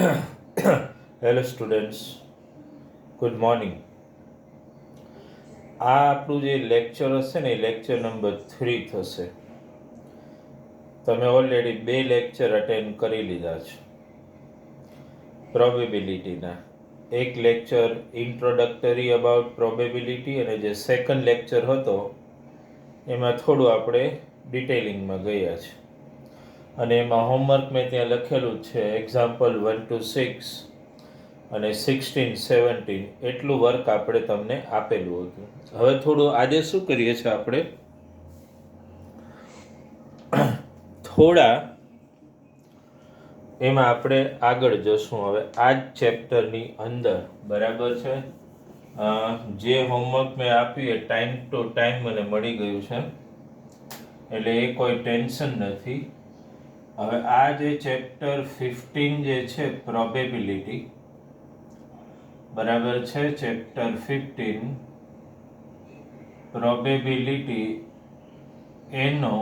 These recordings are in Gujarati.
Hello students, good morning. આ આપણું જે લેક્ચર હશે ને એ લેક્ચર નંબર 3 થશે. તમે ઓલરેડી 2 લેક્ચર અટેન્ડ કરી લીધા છે પ્રોબેબિલિટીના. એક લેક્ચર ઇન્ટ્રોડક્ટરી અબાઉટ પ્રોબેબિલિટી, અને જે સેકન્ડ લેક્ચર હતો એમાં થોડું આપણે ડિટેલિંગમાં ગયા છે. અને એમાં હોમવર્ક મેં ત્યાં લખેલું છે, એક્ઝામ્પલ 1 to 6 અને 16-17 એટલું વર્ક આપણે તમને આપેલું હતું. હવે થોડું આજે શું કરીએ છીએ આપણે, થોડા એમાં આપણે આગળ જશું. હવે આ જ ચેપ્ટરની અંદર, બરાબર છે, જે હોમવર્ક મેં આપ્યું એ ટાઈમ ટુ ટાઈમ મને મળી ગયું છે, એટલે એ કોઈ ટેન્શન નથી. હવે આ જે ચેપ્ટર 15 જે છે પ્રોબેબિલિટી, બરાબર છે, ચેપ્ટર 15 પ્રોબેબિલિટી, એનો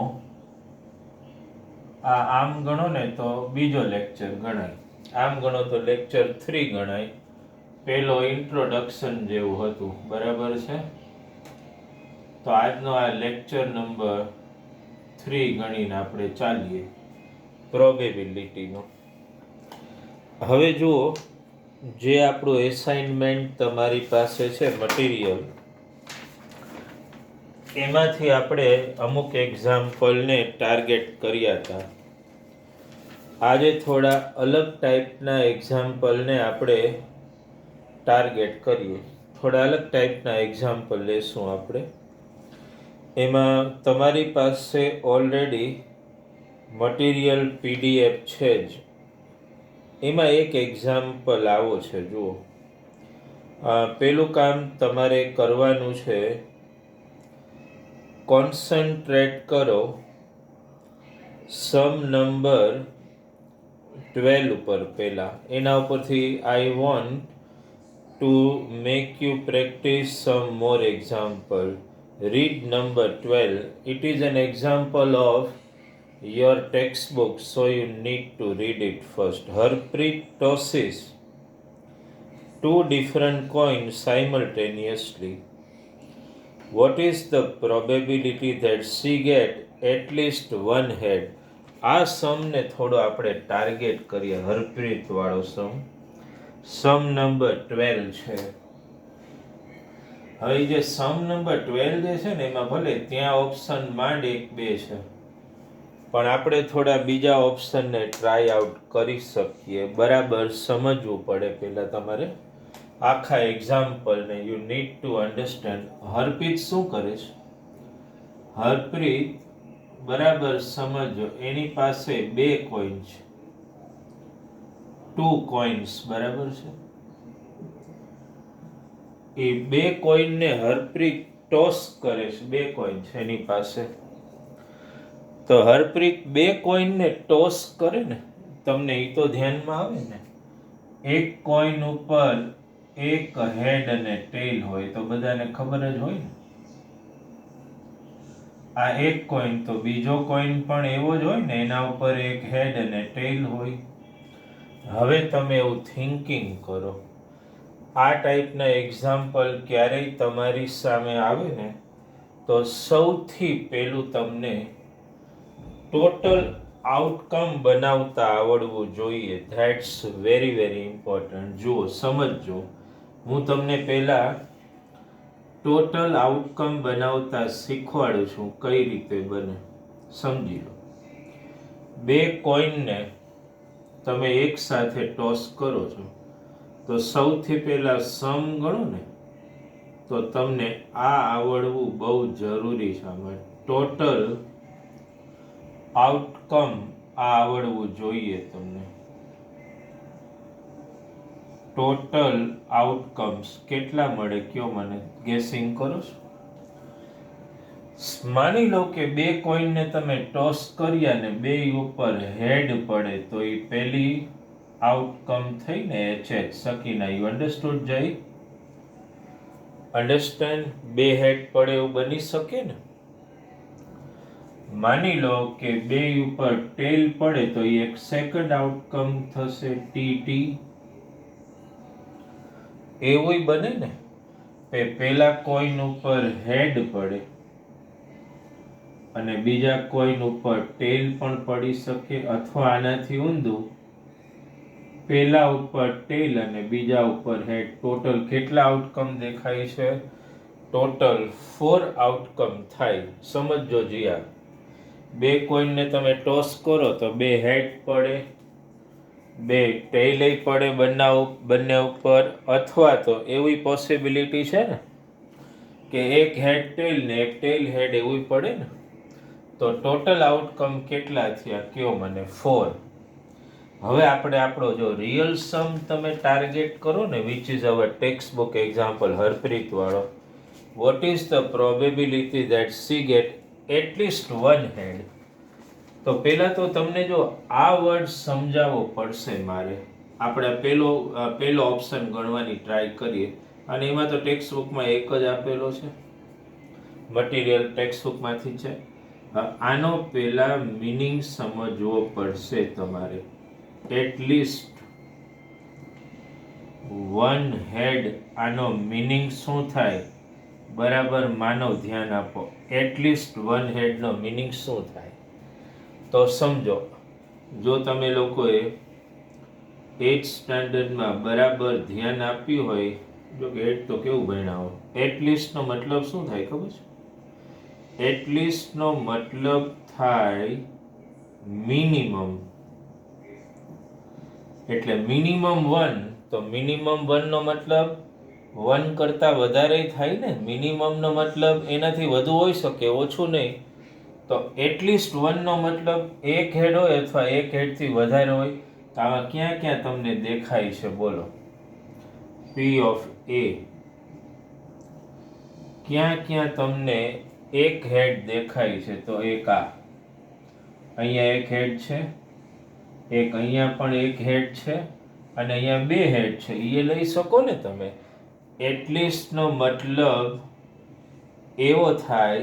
આમ ગણો ને તો બીજો લેક્ચર ગણાય, આમ ગણો તો લેક્ચર 3 ગણાય. પેલો ઇન્ટ્રોડક્શન જેવું હતું, બરાબર છે. તો આજનો આ લેક્ચર નંબર 3 ગણીને આપણે ચાલીએ પ્રોબેબિલિટીનો. હવે જુઓ, જે આપણું એસાઇનમેન્ટ તમારી પાસે છે મટીરિયલ, એમાંથી આપણે અમુક એક્ઝામ્પલને ટાર્ગેટ કર્યા હતા. આજે થોડા અલગ ટાઈપના એક્ઝામ્પલને આપણે ટાર્ગેટ કરીએ. થોડા અલગ ટાઈપના એક્ઝામ્પલ લેશું આપણે. એમાં તમારી પાસે ઓલરેડી મટીરિયલ PDF છે જ. એમાં એક એક્ઝામ્પલ આવો છે, જુઓ. પેલું કામ તમારે કરવાનું છે, કોન્સન્ટ્રેટ કરો સમ નંબર 12 ઉપર. પહેલા એના ઉપરથી I want to make you practice some more example. Read number 12. It is an example of your textbook, so you need to read it first. Harpreet tosses 2 different coins simultaneously. What is the probability that she get at least one head? આ સમને થોડો આપણે ટાર્ગેટ કરીએ, હરપ્રીત વાળો સમ નંબર 12 છે. હવે જે સમ નંબર 12 જે છે ને, એમાં ભલે ત્યાં ઓપ્શન માંડ 1 2 છે, પણ આપણે થોડા બીજા ઓપ્શનને ટ્રાય આઉટ કરી શકીએ. બરાબર સમજવું પડે પહેલાં તમારે આખા એક્ઝામ્પલને. You need to understand. Harpreet શું કરે છે? હરપ્રીત, બરાબર સમજો, એની પાસે 2 કોઈન છે, 2 કોઈન્સ, બરાબર છે. એ 2 કોઈનને હરપ્રીત ટોસ કરે છે. 2 કોઈન છે એની પાસે. તો હરપ્રીત 2 કોઈનને ટોસ કરે ને, તમને એ તો ધ્યાનમાં આવે ને. એક કોઈન ઉપર એક હેડ અને ટેલ હોય તો બધાને ખબર જ હોય ને. આ એક કોઈન, તો બીજો કોઈન પણ એવો જ હોય ને, એના ઉપર એક હેડ અને ટેલ હોય. હવે તમે એવું થિંકિંગ કરો, આ ટાઈપના એક્ઝામ્પલ ક્યારેય તમારી સામે આવે ને, તો સૌથી પહેલું તમને ટોટલ આઉટકમ બનાવતા આવડવું જોઈએ. That's very very important. જુઓ, સમજજો, હું તમને પહેલા ટોટલ આઉટકમ બનાવતા શીખવાડું છું, કઈ રીતે બને, સમજી લો. 2 કોઈનને તમે એક સાથે ટોસ કરો છો, તો સૌથી પહેલા સમ ગણો ને, તો તમને આ આવડવું બહુ જરૂરી છે. આમાં ટોટલ આઉટકમ આવડવું જોઈએ તમને. ટોટલ આઉટકમ્સ કેટલા મળે કયો મને, ગેસિંગ કરો છો? માની લો કે 2 કોઈનને તમે ટોસ કર્યા ને 2 ઉપર હેડ પડે, તો એ પહેલી આઉટકમ થઈ ને HH, સકીના. યુ અન્ડરસ્ટુડ જય? અન્ડરસ્ટેન્ડ? 2 હેડ પડે એવું બની શકે ને. માની લો કે બે ઉપર ટેલ પડે તો એ એક સેકન્ડ આઉટકમ થશે ટી. એવું બને ને પેલા કોઈન ઉપર હેડ પડે અને બીજા કોઈન ઉપર ટેલ પણ પડી શકે, અથવા આનાથી ઊંધું પેલા ઉપર ટેલ અને બીજા ઉપર હેડ. ટોટલ કેટલા આઉટકમ દેખાય છે? ટોટલ 4 આઉટકમ થાય. સમજો જીયા, બે કોઈનને તમે ટોસ કરો તો બે હેડ પડે, બે ટેલ પડે બંને ઉપર, અથવા તો એવી પોસિબિલિટી છે ને કે એક હેડ ટેલ ને એક ટેલ હેડ એવું પડે ને. તો ટોટલ આઉટકમ કેટલા થયા કયો મને? 4. હવે આપણે આપણો જો રિયલ સમ તમે ટાર્ગેટ કરો ને, which is our text book example Harpreet વાળો, what is the probability that she get at least one head? તો પહેલા તો તમને જો આ વર્ડ સમજાવવો પડશે મારે. આપણે પેલો ઓપ્શન ગણવાની ટ્રાય કરીએ, અને એમાં તો ટેક્સ્ટ બુકમાં એક જ આપેલો છે, મટીરિયલ ટેક્સ્ટ બુકમાંથી છે. આનો પહેલા મીનિંગ સમજવો પડશે તમારે. એટલીસ્ટ વન હેડ, આનો મીનિંગ શું થાય? બરાબર માનવ, ધ્યાન આપો. એટલીસ્ટ વન હેડનો મીનિંગ શું થાય? તો સમજો, જો તમે લોકોએ 8th સ્ટાન્ડર્ડમાં બરાબર ધ્યાન આપ્યું હોય, જો કે 8 તો કેવું ભણ્યા હોય, એટલીસ્ટનો મતલબ શું થાય ખબર છે? એટલીસ્ટનો મતલબ થાય મિનિમમ. એટલે મિનિમમ 1, તો મિનિમમ 1 નો મતલબ 1 કરતા વધારે થાય ને. મિનિમમનો મતલબ એનાથી વધુ હોઈ શકે, ઓછું નહીં. તો એટલીસ્ટ 1 નો મતલબ એક હેડ હોય અથવા એક હેડથી વધારે હોય. તો આમાં ક્યાં ક્યાં તમને દેખાય છે બોલો? P ઓફ A, ક્યાં ક્યાં તમને એક હેડ દેખાય છે? તો એક અહીંયા એક હેડ છે, એક અહીંયા પણ એક હેડ છે, અને અહીંયા બે હેડ છે. એ લઈ શકો ને તમે. એટલીસ્ટનો મતલબ એવો થાય,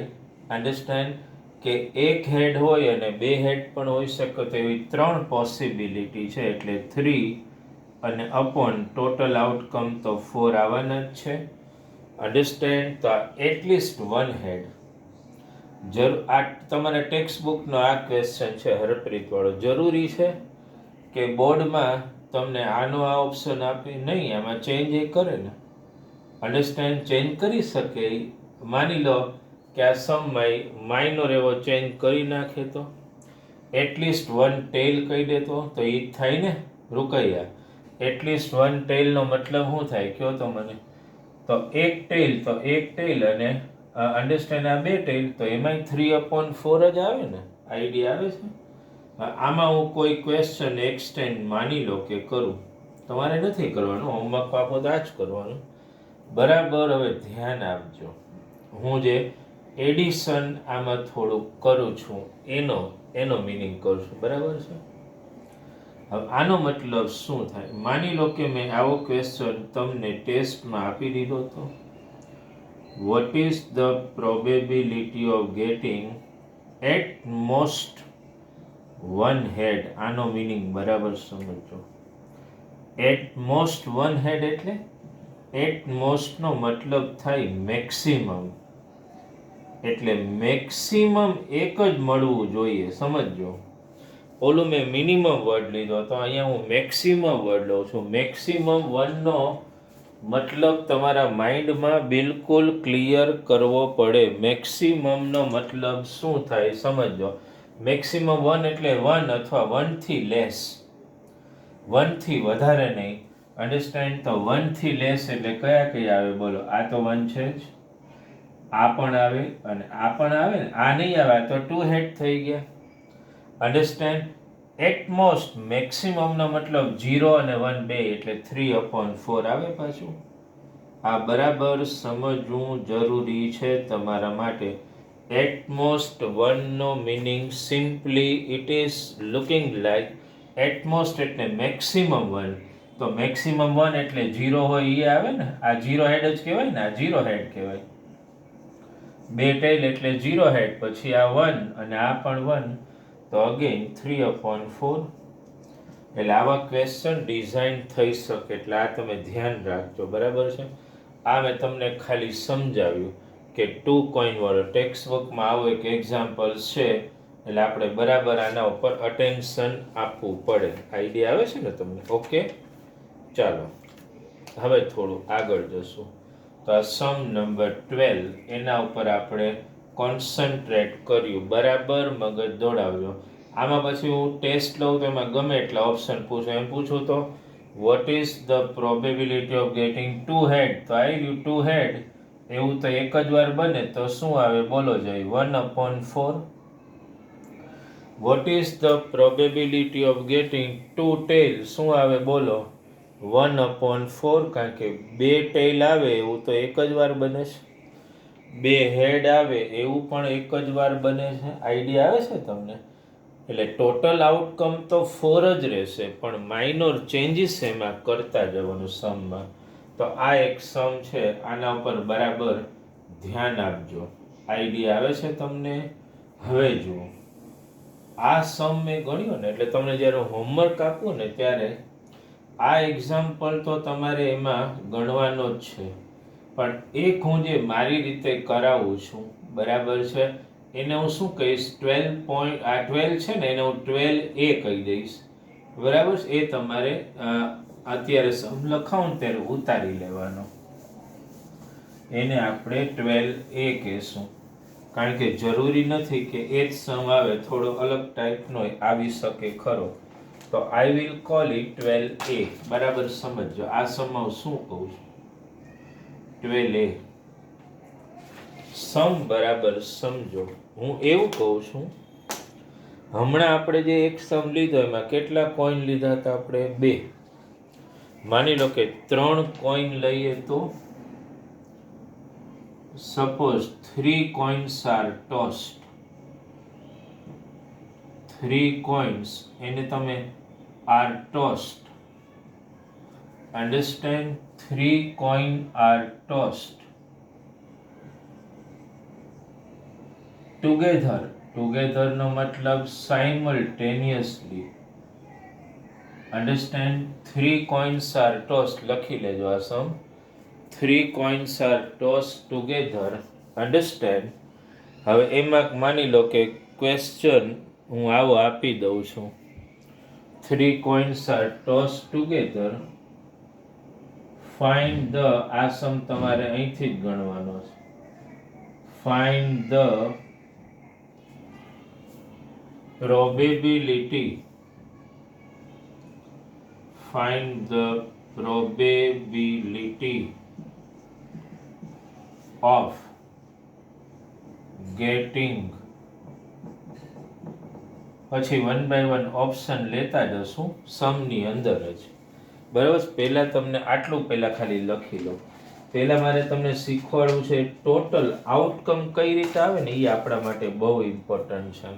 અન્ડરસ્ટેન્ડ, કે એક હેડ હોય અને બે હેડ પણ હોઈ શકે. તો એવી 3 પોસિબિલિટી છે. એટલે 3 અને અપોન ટોટલ આઉટકમ તો 4 આવવાના જ છે. અન્ડરસ્ટેન્ડ? તો એટલીસ્ટ વન હેડ. આ તમારા ટેક્સ્ટ બુકનો આ ક્વેશ્ચન છે હરપ્રીત વાળો. જરૂરી છે કે બોર્ડમાં તમને આનો આ ઓપ્શન આપે નહીં, આમાં ચેન્જ એ કરે ને. અન્ડરસ્ટેન્ડ? ચેન્જ કરી શકે. માની લો કે આ સમય માઇનોર એવો ચેન્જ કરી નાખે તો એટલીસ્ટ વન ટેલ કહી દેતો તો એ જ થાય ને. રૂકૈયા, એટલીસ્ટ વન ટેલનો મતલબ શું થાય કયો તો મને? તો એક ટેલ અને અન્ડરસ્ટેન્ડ આ બે ટેલ, તો એમાંય 3/4 જ આવે ને. આઈડિયા આવે છે? આમાં હું કોઈ ક્વેશ્ચન એક્સટેન્ડ માની લો કે કરું, તમારે નથી કરવાનું, હોમવર્ક આપો તો આ જ કરવાનું. બરાબર. હવે ધ્યાન આપજો, હું જે એડિશન આમાં થોડુંક કરું છું એનો મિનિંગ કરું છું. બરાબર છે? હવે આનો મતલબ શું થાય? માની લો કે મેં આવો ક્વેશ્ચન તમને ટેસ્ટમાં આપી દીધો હતો. What is the probability of getting at most one head? આનો મિનિંગ બરાબર સમજો. એટ મોસ્ટ વન હેડ એટલે એટ મોસ્ટનો મતલબ થાય મેક્સિમમ. એટલે મેક્સિમમ એક જ મળવું જોઈએ. સમજો, ઓલું મેં મિનિમમ વર્ડ લીધો તો અહીંયા હું મેક્સિમમ વર્ડ લઉં છું. મેક્સિમમ 1 નો મતલબ તમારા માઇન્ડમાં બિલકુલ ક્લિયર કરવો પડે. મેક્સિમમનો મતલબ શું થાય સમજો. મેક્સિમમ 1 એટલે 1 અથવા 1 થી લેસ, 1 થી વધારે નહીં. અન્ડરસ્ટેન્ડ? તો 1 થી લેસ એટલે કયા આવે બોલો? આ તો 1 છે જ, આ પણ આવે અને આ પણ આવે ને. આ નહીં આવે તો 2 હેડ થઈ ગયા. અન્ડરસ્ટેન્ડ? એટ મોસ્ટ મેક્સિમમનો મતલબ 0 અને 1 બે એટલે 3/4 આવે પાછું. આ બરાબર સમજવું જરૂરી છે તમારા માટે. એટ મોસ્ટ 1 નો meaning simply it is looking like at most એટલે મેક્સિમમ 1. તો મેક્સિમમ 1 એટલે 0 હોય એ આવે ને. આ 0 હેડ જ કહેવાય ને, આ 0 હેડ કહેવાય. 2 ટેલ એટલે 0 હેડ, પછી આ 1 અને આ પણ 1, તો અગેન 3/4. એટલે આવા ક્વેશ્ચન ડિઝાઇન થઈ શકે, એટલે આ તમે ધ્યાન રાખજો, બરાબર છે. આ મેં તમને ખાલી સમજાવ્યું કે 2 કોઈન વાળો ટેક્સ્ટ બુકમાં આવો એક એક્ઝામ્પલ છે, એટલે આપણે બરાબર આના ઉપર અટેન્શન આપવું પડે. આઈડિયા આવે છે ને તમને? ઓકે, ચાલો હવે થોડું આગળ જશું. તો આ સમ નંબર 12 એના ઉપર આપણે કોન્સન્ટ્રેટ કર્યું, બરાબર મગજ દોડાવજો. આમાં પછી હું ટેસ્ટ લઉં તો એમાં ગમે એટલા ઓપ્શન પૂછું, એમ પૂછું તો vote is the probability of gating 2 હેડ, તો આવી રહ્યું 2 હેડ, એવું તો એક જ વાર બને, તો શું આવે બોલો જઈ? 1/4. Vote is the probability of gating 2 ટેલ, શું આવે બોલો? 1/4, કારણ કે 2 ટેલ આવે એવું તો એક જ વાર બને છે, 2 હેડ આવે એવું પણ એક જ વાર બને છે. આઈડિયા આવે છે તમને? એટલે ટોટલ આઉટકમ તો 4 જ રહેશે, પણ માઇનોર ચેન્જીસ એમાં કરતા જવાનું સમમાં. તો આ એક સમ છે, આના ઉપર બરાબર ધ્યાન આપજો. આઈડિયા આવે છે તમને? હવે જુઓ, આ સમ મેં ગણ્યો ને, એટલે તમને જ્યારે હોમવર્ક આપું ને ત્યારે આ એક્ઝામ્પલ તો તમારે એમાં ગણવાનો જ છે, પણ એક હું જે મારી રીતે કરાવું છું, બરાબર છે, એને હું શું કહીશ? 12 છે ને, એને હું 12A કહી દઈશ, બરાબર છે. એ તમારે અત્યારે સમ લખાવું ને ત્યારે ઉતારી લેવાનો, એને આપણે 12A કહેશું. કારણ કે જરૂરી નથી કે એ જ સમ આવે, થોડો અલગ ટાઈપનો આવી શકે ખરો. તો I will call it 12A, બરાબર સમજો. આ સમમાં હું શું કહું છું? 12A સમ, બરાબર સમજો. હું એવું કહું છું, હમણાં આપણે જે એક સમ લીધો એમાં કેટલા કોઈન લીધા હતા આપણે? 2. માની લો કે 3 કોઈન લઈએ તો suppose 3 coins are tossed. 3 coins એને તમે are tossed. Understand? 3 coin are tossed together. Together નો મતલબ simultaneously. Understand? 3 coins are tossed. લખી લેજો આ સમ. 3 coins are tossed together. Understand? હવે એમાં માની લો કે ક્વેશ્ચન હું આવો આપી દઉં છું, 3 coins are tossed together. Find the, આ સમ તમારે અહીંથી જ ગણવાનો છે. Find the probability. Find the probability of getting, પછી 1 by 1 ઓપ્શન લેતા જશું સમની અંદર જ, બરાબર. પહેલા તમને આટલું પહેલા ખાલી લખી લો. પહેલા મારે તમને શીખવાડવું છે ટોટલ આઉટકમ કઈ રીતે આવે ને, એ આપણા માટે બહુ ઇમ્પોર્ટન્ટ છે.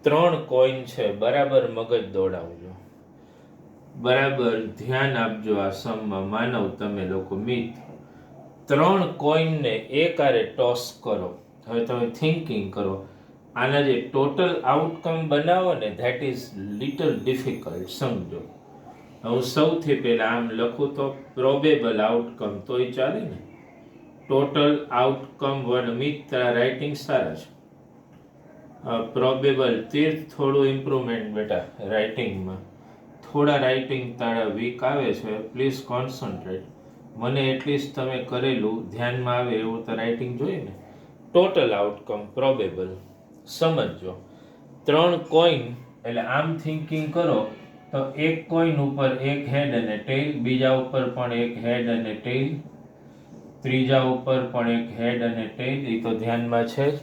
3 કોઈન છે, બરાબર મગજ દોડાવજો, બરાબર ધ્યાન આપજો આ સમમાં. માનવ તમે લોકો મિત 3 કોઈનને એકારે ટોસ કરો. હવે તમે થિંકિંગ કરો, આના જે ટોટલ આઉટકમ બનાવો ને, ધેટ ઇઝ લિટલ ડિફિકલ્ટ, સમજો. હું સૌથી પહેલા આમ લખું તો પ્રોબેબલ આઉટકમ, તોય ચાલે ને. Total outcome 1. મિત રાઇટિંગ સારા છે. પ્રોબેબલ તીર્થ થોડું ઇમ્પ્રુવમેન્ટ બેટા રાઇટિંગમાં, થોડા રાઇટિંગ તારા વીક આવે છે, પ્લીઝ કોન્સન્ટ્રેટ. મને એટલીસ્ટ તમે કરેલું ધ્યાનમાં આવે એવું તો રાઇટિંગ જોઈએ ને. ટોટલ આઉટકમ પ્રોબેબલ સમજો. 3 કોઈન એટલે આમ થિંકિંગ કરો તો એક કોઈન ઉપર એક હેડ અને ટેલ, બીજા ઉપર પણ એક હેડ અને ટેલ, ત્રીજા ઉપર પણ એક હેડ અને ટેલ. એ તો ધ્યાનમાં છે જ.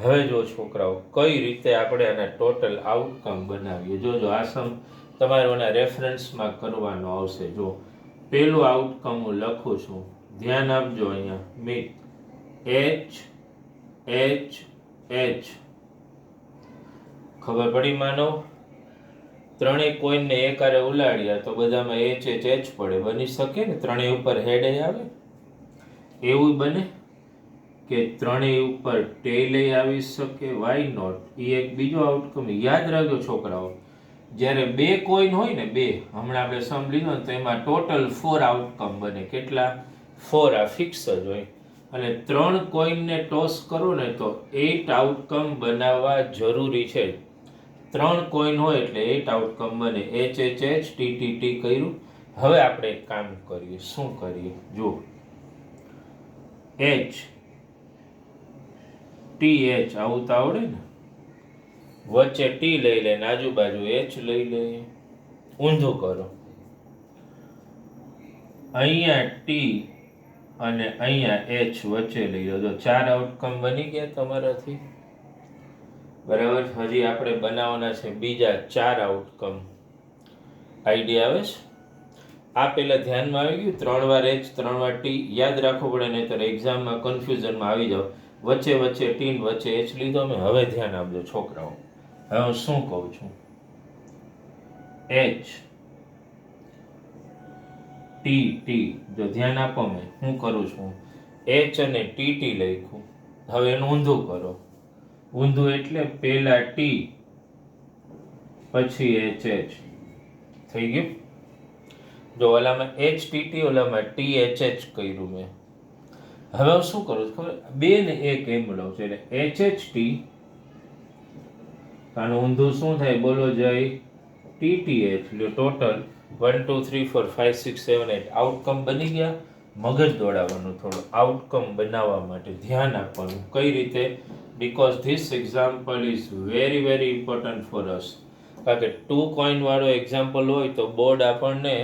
હવે જો છોકરાઓ કઈ રીતે આપણે આના ટોટલ આઉટકમ બનાવીએ, જોજો આ સમ તમારે ઓના રેફરન્સમાં કરવાનો આવશે. જો પેલું આઉટકમ હું લખું છું, ધ્યાન આપજો અહીંયા મિત. H H H, ખબર પડી માનવ? ત્રણેય કોઈનને એકારે ઉલાડ્યા તો બધામાં H H H પડે. બની શકે ને? ત્રણેય ઉપર હેડ આવે એવું બને કે ત્રણેય ઉપર ટેલે આવી શકે, વાય નોટ. એ એક બીજો આઉટકમ. યાદ રાખજો છોકરાઓ, જ્યારે બે કોઈન હોય ને, બે, હમણાં આપણે સમ લીધો ને, તો એમાં ટોટલ 4 આઉટકમ બને. કેટલા? 4. આ ફિક્સ જ હોય. અને 3 કોઈનને ટોસ કરો ને તો 8 આઉટકમ બનાવવા જરૂરી છે. 3 કોઈન હોય એટલે 8 આઉટકમ બને. H H H, T T T કર્યું. હવે આપણે એક કામ કરીએ. શું કરીએ? જુઓ, એચ ટી એચ આવું તો આવડે ને. વચ્ચે ટી લઈ લે, આજુબાજુ એચ લઈ લે. ઊંધું કરો. અહીંયા ટી અને અહીંયા એચ વચ્ચે લઈ લો. તો 4 આઉટકમ બની ગયા તમારાથી. બરાબર. હજી આપણે બનાવવાના છે બીજા 4 આઉટકમ. આઈડિયા આવે છે? આ પેલા ધ્યાનમાં આવી ગયું? 3 વાર એચ, 3 વાર ટી. યાદ રાખવું પડે, નહીંતર એક્ઝામમાં કન્ફ્યુઝનમાં આવી જાવ. વચ્ચે વચ્ચે ટી, વચ્ચે એચ લીધો મેં. હવે ધ્યાન આપજો છોકરાઓ. હવે હું શું કહું છું? H T T. જો ધ્યાન આપો, મેં શું કરું છું? એચ અને ટી ટી લખ્યું. હવે એનું ઊંધું કરો. ઊંધું એટલે પેલા ટી પછી એચ એચ. થઈ ગયું? જો ઓલામાં એચ ટી ટી, ઓલામાં ટી એચ એચ કર્યું મેં. હવે હું શું કરું ખબર? 2 ને 1 એમ લઉં છું. એટલે એચ એચ ટી, આનું ઊંધું શું થાય? બોલો જય. T T H. Total 1 2 3 4 5 6 7 8 outcome બની ગયા. મગજ દોડાવવાનું થોડું આઉટકમ બનાવવા માટે. ધ્યાન આપવાનું કઈ રીતે? Because this example is very very important for us. કારણ કે 2 કોઈન વાળો એક્ઝામ્પલ હોય તો બોર્ડ આપણને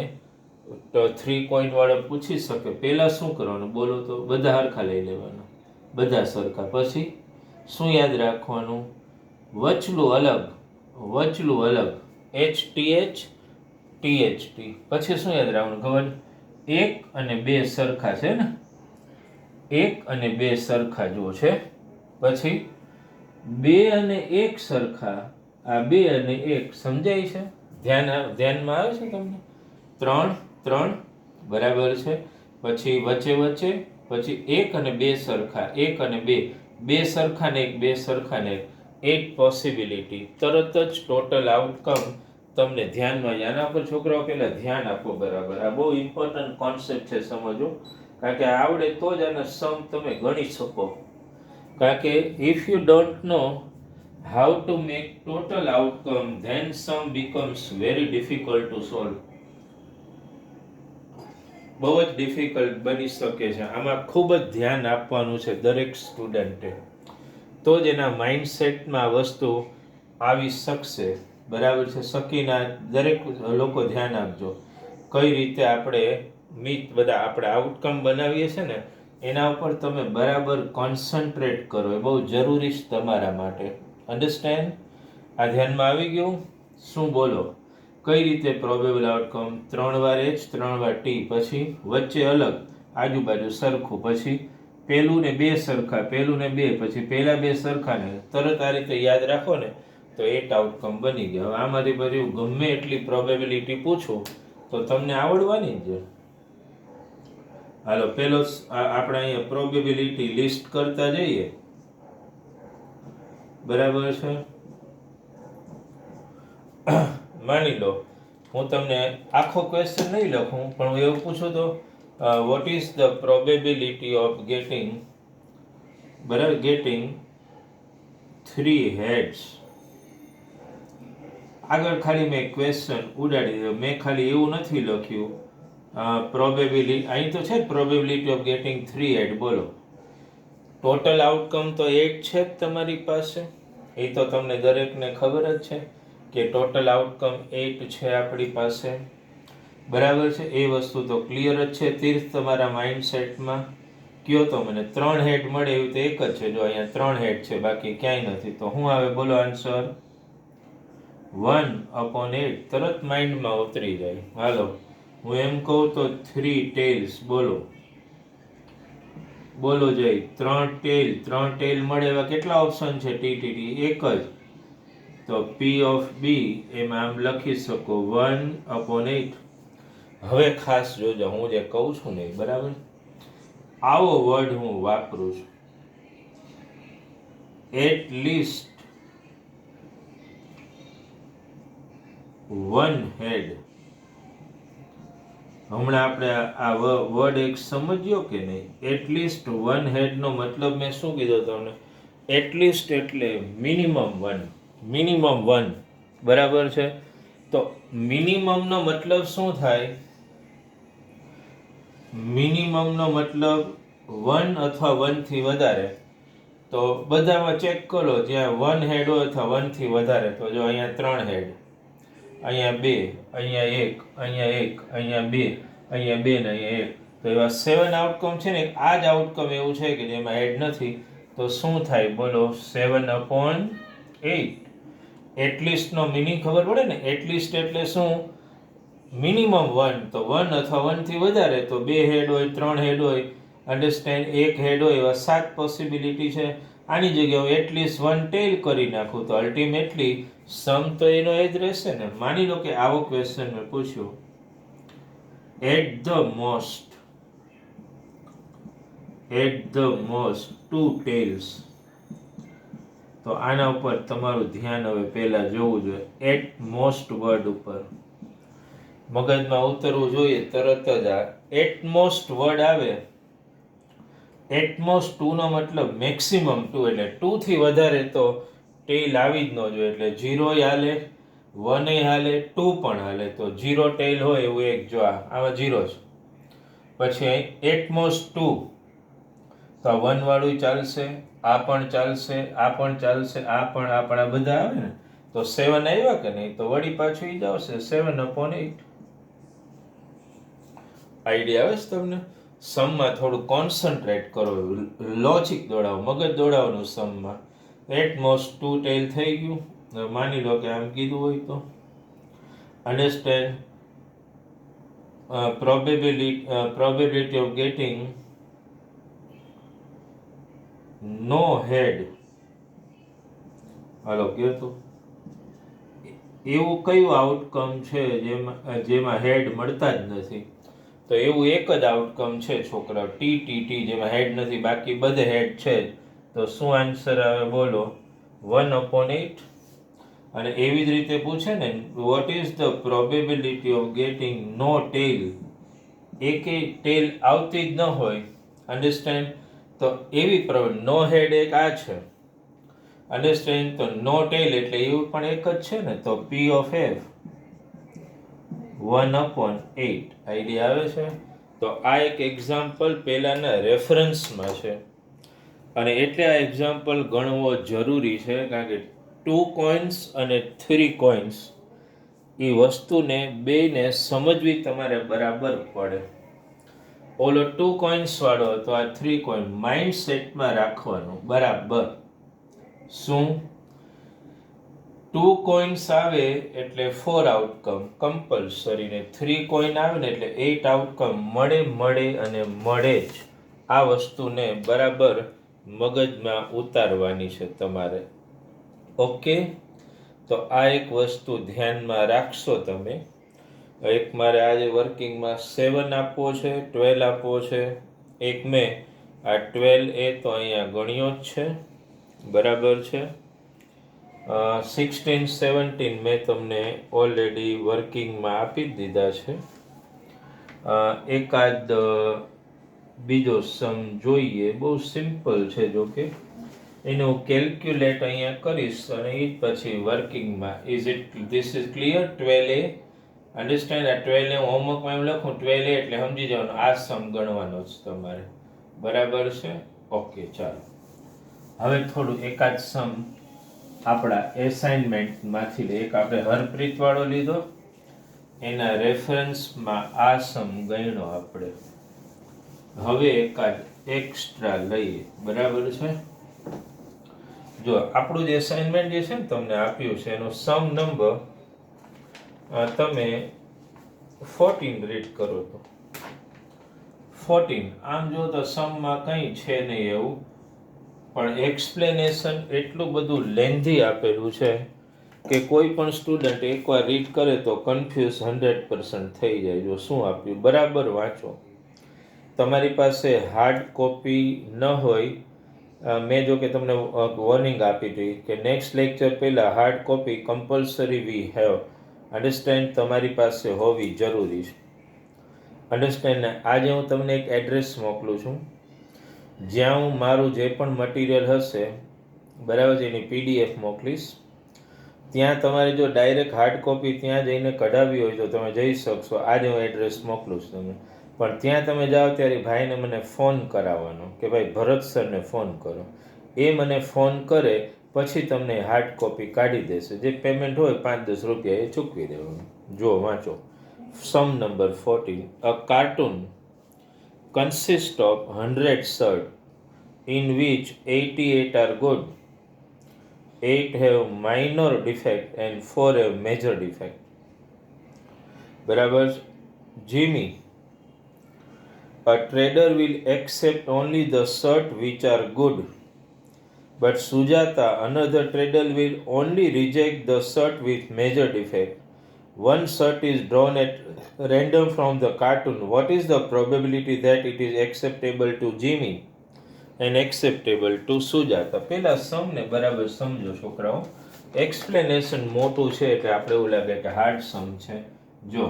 3 કોઈન વાળો પૂછી શકે. પહેલા શું કરવાનું બોલો તો? બધા સરખા લઈ લેવાના, બધા સરખા. પછી શું યાદ રાખવાનું? વચલું અલગ, વચલું અલગ. H T H, T H T. પછી શું યાદ રાખવાનું ખબર? 1 અને 2 સરખા છે ને, 1 અને 2 સરખા જો છે. પછી 2 અને 1 સરખા. આ 2 અને 1 સમજાય છે? ધ્યાનમાં આવે છે તમને? 3 3 બરાબર છે. પછી વચ્ચે વચ્ચે, પછી 1 અને 2 સરખા, 1 અને 2, 2 સરખા ને 1, 2 સરખા ને 8 પોસિબિલિટી. તરત જ ટોટલ આઉટકમ તમને ધ્યાનમાં. આના પર છોકરાઓ પહેલા ધ્યાન આપો. બરાબર. આ બહુ ઇમ્પોર્ટન્ટ કોન્સેપ્ટ છે, સમજો. કારણ કે આવડે તો જ આના સમ તમે ગણી શકો. કારણ કે if you don't know how to make total outcome, then sum becomes very difficult to solve. બહુ જ ડિફિકલ્ટ બની શકે છે. આમાં ખૂબ જ ધ્યાન આપવાનું છે દરેક સ્ટુડન્ટે. તો જ એના માઇન્ડસેટમાં વસ્તુ આવી શકશે. બરાબર છે? શકીના દરેક લોકો ધ્યાન આપજો. કઈ રીતે આપણે બધા આપણે આઉટકમ બનાવીએ છીએ ને, એના ઉપર તમે બરાબર કોન્સન્ટ્રેટ કરો. એ બહુ જરૂરી છે તમારા માટે. અન્ડરસ્ટેન્ડ? આ ધ્યાનમાં આવી ગયું? શું બોલો? કઈ રીતે પ્રોબેબલ આઉટકમ? 3 વાર એચ, 3 વાર ટી, પછી વચ્ચે અલગ, આજુબાજુ સરખું, પછી પેલું ને 2 સરખા, પેલું ને 2, પછી પેલા 2 સરખા ને. તરત આ રીતે યાદ રાખો ને તો 8 આઉટકમ બની ગયા. હવે આમાંથી પછી ગમે એટલી પ્રોબેબિલિટી પૂછું તો તમને આવડવાની જ. હાલો, પેલો આપણે અહીંયા પ્રોબેબિલિટી લિસ્ટ કરતા જઈએ. બરાબર છે? માની લો હું તમને આખો ક્વેશ્ચન નહીં લખું, પણ હું એવું પૂછું તો vote is the probability of gating, બરાબર, ગેટિંગ 3 heads. આગળ ખાલી મેં ક્વેશ્ચન ઉડાડી દીધો. મેં ખાલી એવું નથી લખ્યું પ્રોબેબિલિટી. અહીં તો છે પ્રોબેબિલિટી ઓફ ગેટિંગ 3 head. બોલો, ટોટલ આઉટકમ તો 8 છે જ તમારી પાસે. એ તો તમને દરેકને ખબર જ છે કે ટોટલ આઉટકમ 8 છે આપણી પાસે. બરાબર છે? એ વસ્તુ તો ક્લિયર જ છે. તીર્થ તમારા માઇન્ડસેટમાં કયો તો મને 3 હેડ મળે એવું તો એક જ છે. જો અહીંયા 3 હેડ છે, બાકી ક્યાંય નથી. તો શું આવે બોલો આન્સર? 1/8. તરત માઇન્ડમાં ઉતરી જાય. હાલો, હું એમ કહું તો 3 tails. બોલો બોલો જય. 3 ટેલ મળે એવા કેટલા ઓપ્શન છે? ટી ટી ટી એક જ. તો P of B એમાં આમ લખી શકો 1/8. હવે ખાસ જોજો હું જે કહું છું ને, બરાબર, આવો વર્ડ હું વાપરું છું. એટ લીસ્ટ વન હેડ. હમણાં આપણે આ વર્ડ એક સમજ્યો કે નહીં? એટલીસ્ટ વન હેડ નો મતલબ મેં શું કીધો તમને? એટલીસ્ટ એટલે મિનિમમ વન. બરાબર છે? તો મિનિમમ નો મતલબ શું થાય? મિનિમમ નો મતલબ વન અથવા વન થી વધારે. તો બધામાં ચેક કરો, જ્યાં વન હેડ હોય અથવા વન થી વધારે. તો જો અહીંયા 3 હેડ, અહીંયા 2, અહીંયા 1, અહીંયા 1, અહીંયા 2, અહીંયા 2 ને અહીંયા 1. તો એવા 7 આઉટકમ છે ને. આ જ આઉટકમ એવું છે કે જેમાં હેડ નથી. તો શું થાય બોલો? 7/8. એટલીસ્ટ નો મિનિંગ ખબર પડે ને? એટલીસ્ટ એટલે શું? મિનિમમ 1. તો 1 અથવા 1 થી વધારે. તો 2 હેડ હોય, 3 હેડ હોય, અન્ડરસ્ટેન્ડ, 1 હેડ હોય, એવા 7 પોસિબિલિટી છે. આની જગ્યાએ એટલીસ્ટ 1 ટેલ કરી નાખું તો અલ્ટિમેટલી સમ તો એનો એ જ રહેશે ને. માની લો કે આવો ક્વેશ્ચન મેં પૂછ્યો, એટ ધ મોસ્ટ 2 ટેલ્સ. તો આના ઉપર તમારું ધ્યાન હવે પહેલા જોવું જોઈએ. એટ મોસ્ટ વર્ડ ઉપર મગજમાં ઉતરવું જોઈએ તરત જ. આ એટ મોસ્ટ વર્ડ આવે. એટ મોસ્ટ 2 નો મતલબ મેક્સિમમ 2, એટલે 2 થી વધારે તો ટેલ આવી જ ન જોઈએ. એટલે 0 હાલે, 1 હાલે, 2 પણ હાલે. તો 0 ટેલ હોય એવું એક જો આમાં 0 છે. પછી એટ મોસ્ટ 2, તો 1 વાળું ચાલશે, આ પણ ચાલશે, આ પણ ચાલશે, આ પણ આ બધા આવે ને. તો 7 આવ્યા કે નહીં? તો વળી પાછું ઈ જ આવશે 7/8. આઈડિયા આવે છે તમને? સમમાં થોડું કોન્સન્ટ્રેટ કરો, લોજિક દોડાવો, મગજ દોડાવવાનું સમમાં. એટ મોસ્ટ 2 ટેલ થઈ ગયું. માની લો કે આમ કીધું હોય તો understand probability of getting no head. હાલો કયો તો એવું કયું આઉટકમ છે જેમાં હેડ મળતા જ નથી? તો એવું એક જ આઉટકમ છે છોકરાઓ, ટી, જેમાં હેડ નથી, બાકી બધે હેડ છે. તો શું આન્સર આવે બોલો? 1/8. અને એવી જ રીતે પૂછે ને, what is the probability of getting no tail? એકે ટેલ આવતી જ ન હોય. અન્ડરસ્ટેન્ડ? તો એવી નો હેડ એક આ છે. અન્ડરસ્ટેન્ડ? તો નો ટેલ એટલે એવું પણ એક જ છે ને. તો P of F 1/8. આઈડિયા આવે છે? તો આ એક એક્ઝામ્પલ પહેલાના રેફરન્સમાં છે, અને એટલે આ એક્ઝામ્પલ ગણવો જરૂરી છે. કારણ કે 2 કોઇન્સ અને 3 કોઇન્સ એ વસ્તુને બેને સમજવી તમારે બરાબર પડે. ઓલો 2 કોઇન્સ વાળો તો આ 3 કોઇન માઇન્ડ સેટમાં રાખવાનું બરાબર. શું? 2 કોઇન્સ આવે એટલે 4 આઉટકમ કમ્પલસરી, ને 3 કોઇન આવે ને એટલે 8 આઉટકમ મળે અને મળે જ. આ વસ્તુને બરાબર મગજમાં ઉતારવાની છે તમારે. ઓકે? તો આ એક વસ્તુ ધ્યાનમાં રાખશો તમે. એક મારે આજે વર્કિંગમાં 7 આપવો છે, 12 આપવો છે. એક મેં આ 12 તો અહીંયા ગણ્યો જ છે, બરાબર છે. 16, 17 મેં તમને ઓલરેડી વર્કિંગમાં આપી જ દીધા છે. એકાદ બીજો સમ જોઈએ, બહુ સિમ્પલ છે. જો કે એનું કેલ્ક્યુલેટ અહીંયા કરીશ અને એ જ પછી વર્કિંગમાં. This is clear? 12A. Understand? આ 12A હું હોમવર્કમાં એમ લખું 12A એટલે સમજી જવાનું આ સમ ગણવાનો જ તમારે. બરાબર છે? ઓકે, ચાલો હવે થોડું એકાદ સમ આપણા એસાઇનમેન્ટમાંથી એક આપણે હરપ્રીત વાળો લીધો, એના રેફરન્સમાં આ સમ ગણ્યો આપણે. હવે એકાદ એક્સ્ટ્રા લઈએ, બરાબર છે? જો આપણું જે અસાઇનમેન્ટ જે છે ને તમને આપ્યું છે એનો સમ નંબર તમે 14 રીડ કરો તો 14. આમ જો તો સમમાં કંઈ છે નહીં એવું, પણ એક્સપ્લેનેશન એટલું બધું લેન્ધી આપેલું છે કે કોઈ પણ સ્ટુડન્ટ એકવાર રીડ કરે તો કન્ફ્યુઝ 100% થઈ જાય. જો શું આપ્યું બરાબર વાંચો. તમારી પાસે હાર્ડ કોપી ન હોય મેં જો કે તમને વોર્નિંગ આપી હતી કે નેક્સ્ટ લેક્ચર પહેલાં hard copy compulsory we have understand તમારી પાસે હોવી જરૂરી છે. અન્ડરસ્ટેન્ડ ને આજે હું તમને એક એડ્રેસ મોકલું છું જ્યાં હું મારું જે પણ મટીરિયલ હશે બરાબર છે એની PDF મોકલીશ. ત્યાં તમારે જો ડાયરેક્ટ હાર્ડ કોપી ત્યાં જઈને કઢાવી હોય તો તમે જઈ શકશો. આજે હું એડ્રેસ મોકલું છું તમને. પણ ત્યાં તમે જાઓ ત્યારે ભાઈને મને ફોન કરાવવાનો કે ભાઈ ભરત સરને ફોન કરો. એ મને ફોન કરે પછી તમને હાર્ડ કોપી કાઢી દેશે. જે પેમેન્ટ હોય 5-10 રૂપિયા એ ચૂકવી દેવાનું. જો વાંચો. Sum number 14. A cartoon consists of 100 shirts in which 88 are good, 8 have minor defect and 4 have major defect. બરાબર. Jimmy, a trader will accept only the shirt which are good, but Sujata, another trader, will only reject the shirt with major defect. One shirt is drawn at random from the cartoon. What is the probability that it is acceptable to Jimmy and acceptable to Sujata? પહેલા સમને બરાબર સમજો છોકરાઓ. એક્સપ્લેનેશન મોટું છે એટલે આપણે એવું લાગે કે હાર્ડ સમ છે. જો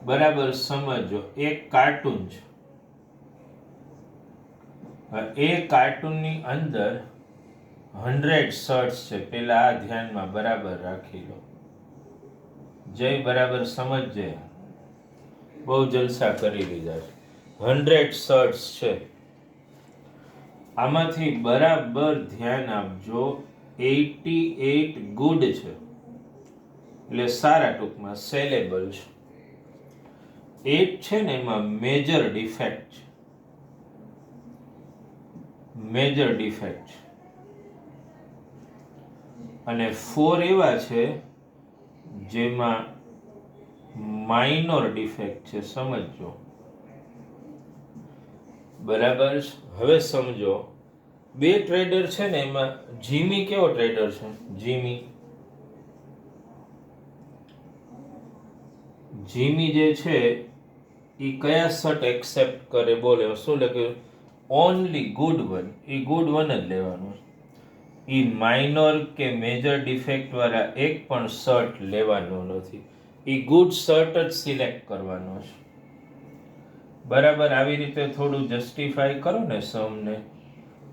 બરાબર સમજો. એક કાર્ટૂન છે. એ કાર્ટૂનની અંદર 100 શર્ટ્સ છે. પહેલા આ ધ્યાનમાં બરાબર રાખી લો. જય બરાબર સમજજે. બહુ જલસા કરી લીધા છે. 100 શર્ટ્સ છે. આમાંથી બરાબર ધ્યાન આપજો. 88 ગુડ છે એટલે સારા, ટૂંકમાં સેલેબલ છે. 8 છે ને એમાં મેજર ડિફેક્ટ છે. મેજર ડિફેક્ટ છે અને 4 એવા છે જેમાં માઇનોર ડિફેક્ટ છે. સમજો બરાબર. હવે સમજો બે ટ્રેડર છે ને એમાં જીમી કેવો ટ્રેડર છે? જીમી જે છે એ કયા શર્ટ એક્સેપ્ટ કરે? બોલે શું લખ્યું? Only good one. એ ગુડ વન જ લેવાનું. એ માઇનોર કે મેજર ડિફેક્ટ વાળા એક પણ શર્ટ લેવાનો નથી. એ ગુડ શર્ટ જ સિલેક્ટ કરવાનો છે. બરાબર. આવી રીતે થોડું જસ્ટિફાઈ કરો ને સમને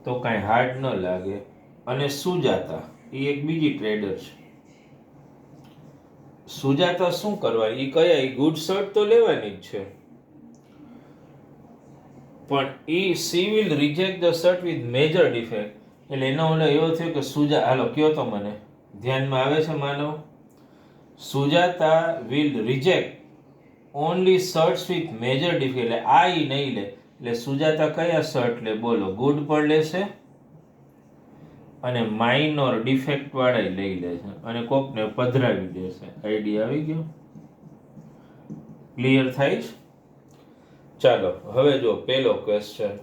તો કાંઈ હાર્ડ ન લાગે. અને સુજાતા એ એક બીજી ટ્રેડર છે. સુજાતા શું કરવાની? એ કયા? એ ગુડ શર્ટ તો લેવાની જ છે પણ એ she will reject the shirt with major defect. એટલે એનો ઓલો એવો થયો કે હાલો કયો તો મને ધ્યાનમાં આવે છે Manav? Sujata will reject only shirts with major defect. એટલે આ ઈ નહીં લે. એટલે સુજાતા કયા શર્ટ લે? બોલો. ગુડ પણ લેશે અને માઇનોર ડિફેક્ટ વાળા લઈ લે છે અને કોકને પધરાવી દેશે. આઈડિયા આવી ગયો? ક્લિયર થાય છે? ચાલો હવે જો પહેલો question.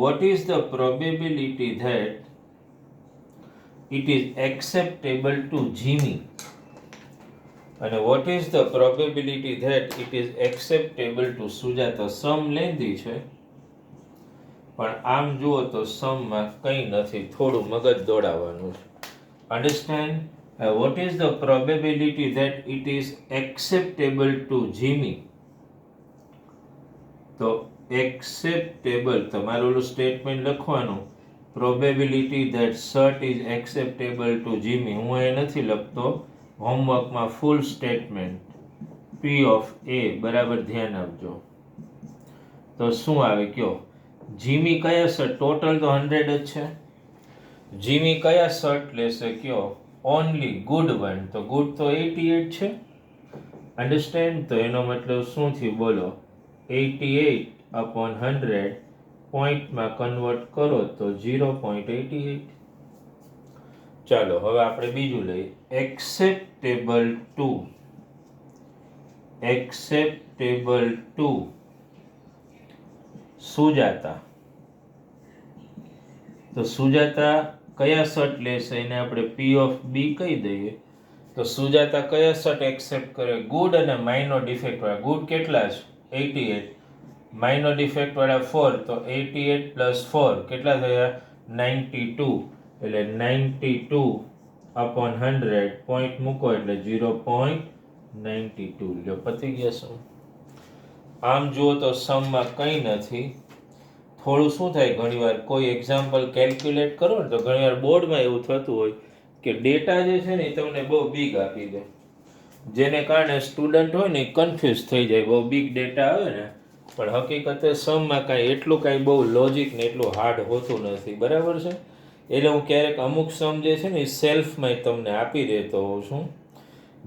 What is the probability that it is acceptable to Jimmy? And what is the probability that it is acceptable to Sujata? Sum lengthy છે પણ આમ જુઓ તો સમમાં કંઈ નથી. થોડું મગજ દોડાવવાનું છે. Understand? What is the probability that it is acceptable to Jimmy? તો acceptable તમારું સ્ટેટમેન્ટ લખવાનું. probability that shirt is acceptable to Jimmy. હું એ નથી લખતો. હોમવર્કમાં ફૂલ સ્ટેટમેન્ટ P of A બરાબર ધ્યાન આપજો. તો શું આવે કયો? જીમી કયા શર્ટ? ટોટલ તો 100 જ છે. જીમી કયા શર્ટ લેશે કયો? Only good one. તો ગુડ તો 88 છે. અન્ડરસ્ટેન્ડ? તો એનો મતલબ શું થયું બોલો? 88 upon 100 પોઈન્ટમાં કન્વર્ટ કરો તો 0.88. ચાલો હવે આપણે બીજું લઈએ. Acceptable to Sujata. તો સુજાતા કયા શર્ટ લેશે? એને આપણે P of B કહી દઈએ. તો સુજાતા કયા શર્ટ એક્સેપ્ટ કરે? ગુડ અને માઇનોર ડિફેક્ટ વાળા. ગુડ કેટલા છે? 88. માઇનોર ડિફેક્ટવાળા 4 તો 88 પ્લસ 4 કેટલા થયા 92 એટલે 92 અપોન 100 પોઈન્ટ મૂકો એટલે 0.92 લ્યો પતી ગયા સમ. આમ જુઓ તો સમમાં કંઈ નથી. થોડું શું થાય ઘણીવાર કોઈ એક્ઝામ્પલ કેલ્ક્યુલેટ કરો ને તો ઘણીવાર બોર્ડમાં એવું થતું હોય કે ડેટા જે છે ને એ તમને બહુ બિગ આપી દે, જેને કારણે સ્ટુડન્ટ હોય ને એ કન્ફ્યુઝ થઈ જાય, બહુ બિગ ડેટા આવે ને. પણ હકીકતે સમમાં કાંઈ એટલું કાંઈ બહુ લોજિક ને એટલું હાર્ડ હોતું નથી, બરાબર છે. એટલે હું ક્યારેક અમુક સમ જે છે ને એ સેલ્ફમાં તમને આપી દેતો હોઉં છું,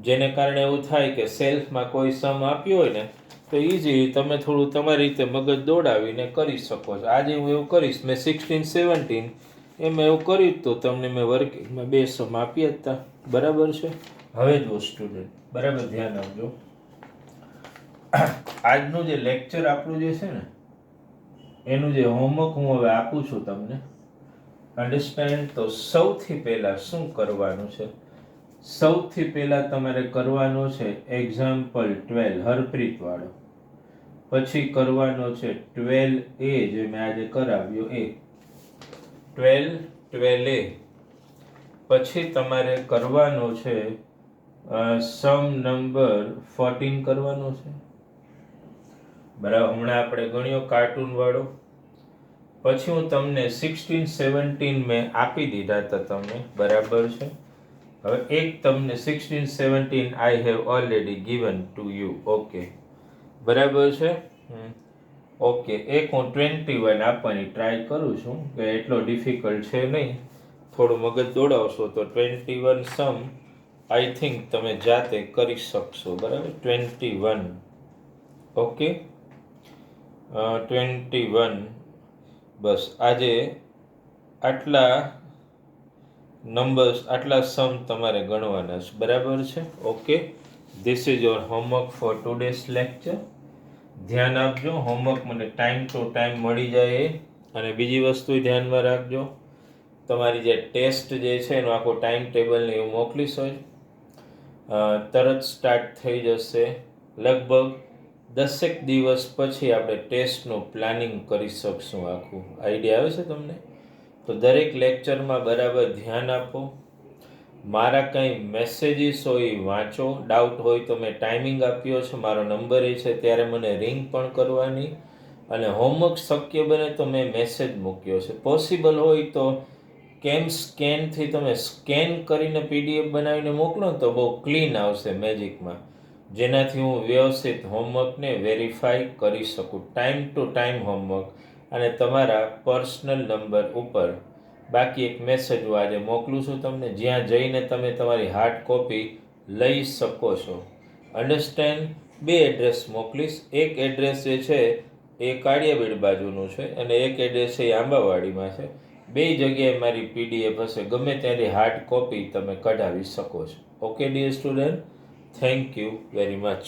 જેને કારણે એવું થાય કે સેલ્ફમાં કોઈ સમ આપ્યો હોય ને તો ઇઝી તમે થોડું તમારી રીતે મગજ દોડાવીને કરી શકો છો. આજે હું એવું કરીશ, મેં 16-17 એમાં એવું કર્યું તો તમને મેં વર્કિંગમાં 2 સમ આપ્યા જ હતા, બરાબર છે. હવે જો સ્ટુડન્ટ બરાબર ધ્યાન આપજો. આજનું જે લેક્ચર આપણું જે છે ને એનું જે હોમવર્ક હું હવે આપું છું તમને, અન્ડરસ્ટેન્ડ. તો સૌથી પહેલાં શું કરવાનું છે, સૌથી પહેલાં તમારે કરવાનો છે એક્ઝામ્પલ 12 હરપ્રીત વાળો, પછી કરવાનો છે 12A જે મેં આજે કરાવ્યો એ 12A, પછી તમારે કરવાનો છે સમ નંબર 14 કરવાનો છે, બરાબર. હમણાં આપણે ગણ્યો કાર્ટૂન વાળો. પછી હું તમને 16-17 મેં આપી દીધા હતા તમને, બરાબર છે. હવે એક તમને 16-17 I have already given to you, okay બરાબર છે. ઓકે, એક હું 21 આપવાની ટ્રાય કરું છું કે એટલો ડિફિકલ્ટ છે નહીં, થોડું મગજ દોડાવશો તો 21 સમ આઈ થિંક તમે જાતે કરી શકશો, બરાબર. 21 ઓકે 21 બસ. આજે આટલા નંબર્સ આટલા સમ તમારે ગણવાના છે, બરાબર છે. Okay, this is your homework four today's lecture. ધ્યાન આપજો, હોમવર્ક મને ટાઈમ ટુ ટાઈમ મળી જાય એ. અને બીજી વસ્તુ ધ્યાનમાં રાખજો, તમારી જે ટેસ્ટ જે છે એનો આખો ટાઈમ ટેબલને એવું મોકલીશ હોય, તરત સ્ટાર્ટ થઈ જશે. લગભગ 10 દિવસ પછી આપણે ટેસ્ટનું પ્લાનિંગ કરી શકશું આખું. આઈડિયા આવે છે તમને? તો દરેક લેક્ચરમાં બરાબર ધ્યાન આપો. મારા કંઈ મેસેજીસ હોય વાંચો, ડાઉટ હોય તો મેં ટાઈમિંગ આપ્યો છે, મારો નંબર એ છે, ત્યારે મને રિંગ પણ કરવાની. અને હોમવર્ક શક્ય બને તો મેં મેસેજ મૂક્યો છે, પોસિબલ હોય તો સ્કેનથી તમે સ્કેન કરીને PDF બનાવીને મોકલો ને તો બહુ ક્લીન આવશે મેજિકમાં, જેનાથી હું વ્યવસ્થિત હોમવર્કને વેરીફાઈ કરી શકું. ટાઈમ ટુ ટાઈમ હોમવર્ક અને તમારા પર્સનલ નંબર ઉપર. બાકી એક મેસેજ હું આજે મોકલું છું તમને, જ્યાં જઈને તમે તમારી હાર્ડ કોપી લઈ શકો છો. અન્ડરસ્ટેન્ડ? 2 એડ્રેસ મોકલીશ. એક એડ્રેસ જે છે એ કાળિયાબીડ બાજુનું છે અને એક એડ્રેસ એ આંબાવાડીમાં છે. 2 જગ્યાએ મારી PDF હશે, ગમે ત્યાંથી હાર્ડ કોપી તમે કઢાવી શકો છો. Okay dear student, thank you very much.